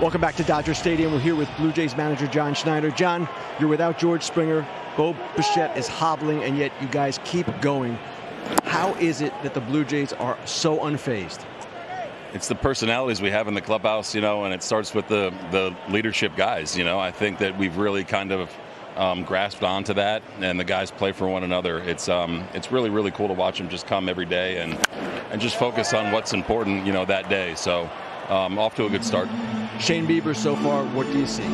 Welcome back to Dodger Stadium. We're here with Blue Jays manager John Schneider. John, you're without George Springer. Bo Bichette is hobbling, and yet you guys keep going. How is it that the Blue Jays are so unfazed? It's the personalities we have in the clubhouse, and it starts with the leadership guys. I think that we've really kind of grasped onto that, and the guys play for one another. It's really, really cool to watch them just come every day and just focus on what's important, that day. So off to a good start. Shane Bieber so far, what do you see?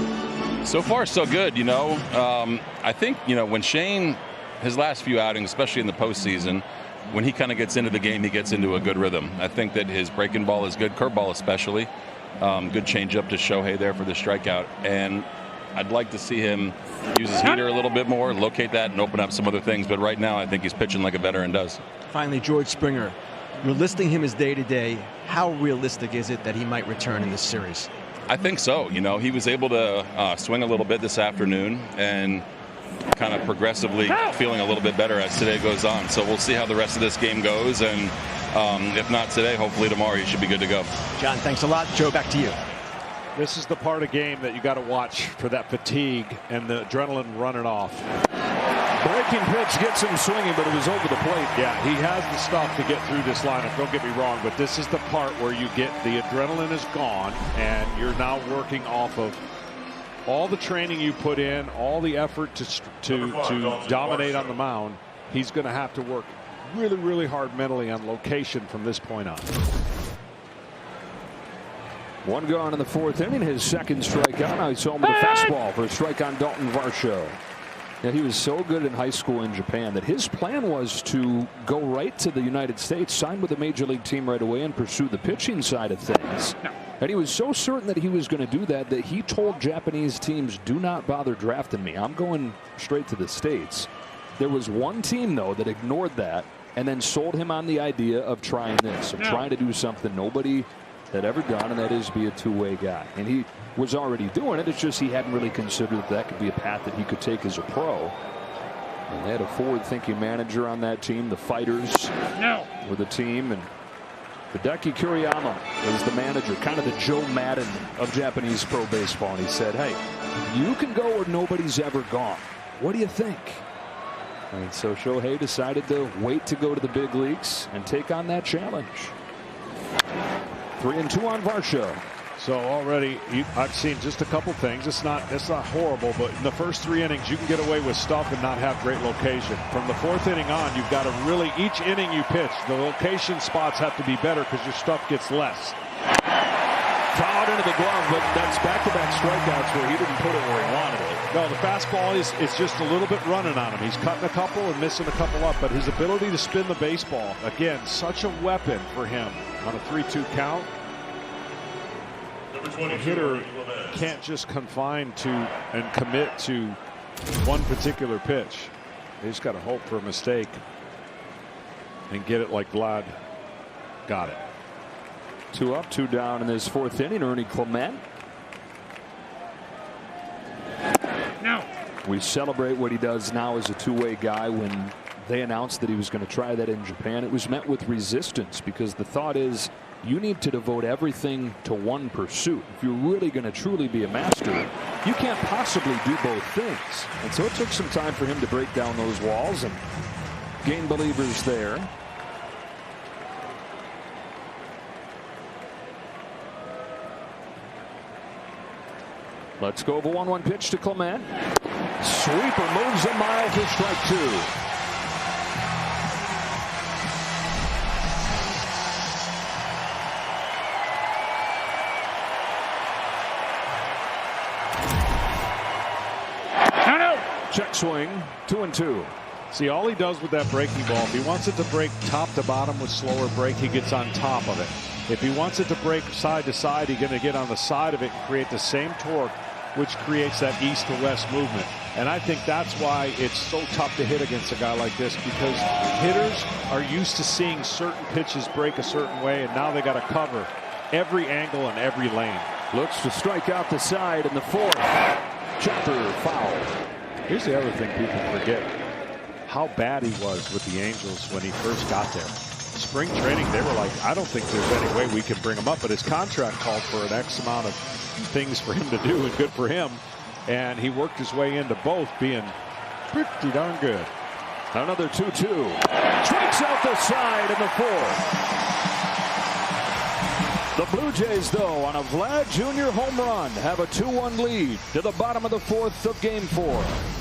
So far, so good. I think, when Shane, his last few outings, especially in the postseason, when he kind of gets into the game, he gets into a good rhythm. I think that his breaking ball is good, curveball especially. Good changeup to Shohei there for the strikeout. And I'd like to see him use his heater a little bit more, locate that, and open up some other things. But right now, I think he's pitching like a veteran does. Finally, George Springer. You're listing him as day-to-day. How realistic is it that he might return in this series? I think so. He was able to swing a little bit this afternoon and kind of progressively feeling a little bit better as today goes on. So we'll see how the rest of this game goes. And if not today, hopefully tomorrow he should be good to go. John, thanks a lot. Joe, back to you. This is the part of game that you got to watch for that fatigue and the adrenaline running off. Breaking pitch gets him swinging, but it was over the plate. Yeah, he has the stuff to get through this lineup. Don't get me wrong, but this is the part where you get the adrenaline is gone, and you're now working off of all the training you put in, all the effort to dominate on the mound. He's going to have to work really, really hard mentally on location from this point on. One gone in the fourth inning, his second strikeout. Now he's home with a fastball for a strike on Dalton Varsho. Now, he was so good in high school in Japan that his plan was to go right to the United States, sign with a major league team right away, and pursue the pitching side of things. And he was so certain that he was going to do that he told Japanese teams, do not bother drafting me. I'm going straight to the States. There was one team, though, that ignored that and then sold him on the idea of trying this, of trying to do something nobody had ever done, and that is be a two-way guy. And he was already doing it. It's just he hadn't really considered that could be a path that he could take as a pro. And they had a forward-thinking manager on that team. The fighters were the team, and Hideki Kuriyama was the manager, kind of the Joe Madden of Japanese pro baseball. And he said, hey, you can go where nobody's ever gone. What do you think? And so Shohei decided to wait to go to the big leagues and take on that challenge. 3-2 on Varsho. So already I've seen just a couple things. It's not horrible, but in the first 3 innings you can get away with stuff and not have great location. From the 4th inning on, you've got to really, each inning you pitch, the location spots have to be better because your stuff gets less. Fouled into the glove, but that's back-to-back strikeouts where he didn't put it where he wanted it. No, the fastball is just a little bit running on him. He's cutting a couple and missing a couple up, but his ability to spin the baseball, again, such a weapon for him on a 3-2 count. A hitter can't just confine to and commit to one particular pitch. They just got to hope for a mistake and get it like Vlad got it. 2 up, 2 down in this 4th inning. Ernie Clement. We celebrate what he does now as a two-way guy. When they announced that he was going to try that in Japan, it was met with resistance because the thought is you need to devote everything to one pursuit. If you're really going to truly be a master, you can't possibly do both things. And so it took some time for him to break down those walls and gain believers there. Let's go of a 1-1 pitch to Clement. Sweeper moves a mile for strike 2. Check swing, 2-2. See, all he does with that breaking ball, if he wants it to break top to bottom with slower break, he gets on top of it. If he wants it to break side to side, he's going to get on the side of it and create the same torque, which creates that east to west movement. And I think that's why it's so tough to hit against a guy like this, because hitters are used to seeing certain pitches break a certain way, and now they got to cover every angle and every lane. Looks to strike out the side in the 4th. Chopper foul. Here's the other thing people forget. How bad he was with the Angels when he first got there. spring training, they were like, I don't think there's any way we can bring him up, but his contract called for an X amount of things for him to do, and good for him. And he worked his way into both, being pretty darn good. Another 2-2. Strikes out the side in the fourth. The Blue Jays, though, on a Vlad Jr. home run, have a 2-1 lead to the bottom of the fourth of Game 4.